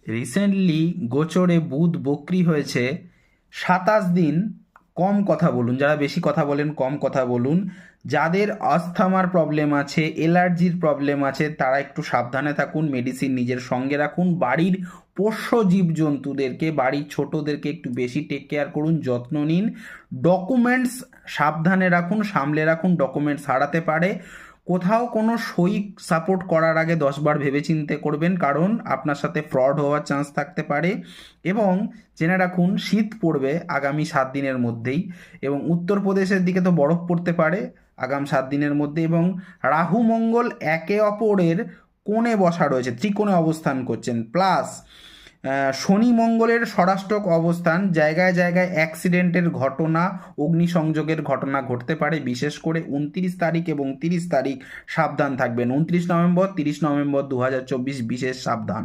Recently গোচরে বুধ বক্রি হয়েছে। 27 দিন কম কথা বলুন, যারা বেশি কথা বলেন কম কথা বলুন। যাদের অস্থমার প্রবলেম আছে, অ্যালার্জির প্রবলেম আছে, তারা একটু সাবধানে থাকুন, মেডিসিন নিজের সঙ্গে রাখুন। বাড়ির পোষ্য জীবজন্তুদেরকে, বাড়ির ছোটদেরকে একটু বেশি টেক কেয়ার করুন, যত্ন নিন। ডকুমেন্টস সাবধানে রাখুন, সামলে রাখুন, ডকুমেন্টস হারাতে পারে। কোথাও কোনো সই সাপোর্ট করার আগে 10 বার ভেবেচিন্তে করবেন, কারণ আপনার সাথে ফ্রড হওয়ার চান্স থাকতে পারে। এবং জেনে রাখুন, শীত পড়বে আগামী 7 দিনের মধ্যেই, এবং উত্তরপ্রদেশের দিকে তো বরফ পড়তে পারে আগামী 7 দিনের মধ্যে। এবং রাহু মঙ্গল একে অপরের কোণে বসা রয়েছে, ত্রিকোণে অবস্থান করছেন, প্লাস শনি মঙ্গলের ষড়াষ্টক অবস্থান। জায়গায় জায়গায় অ্যাক্সিডেন্টের ঘটনা, অগ্নিসংযোগের ঘটনা ঘটতে পারে। বিশেষ করে 29 তারিখ এবং 30 তারিখ সাবধান থাকবেন। 29 নভেম্বর 30 নভেম্বর 2024 বিশেষ সাবধান।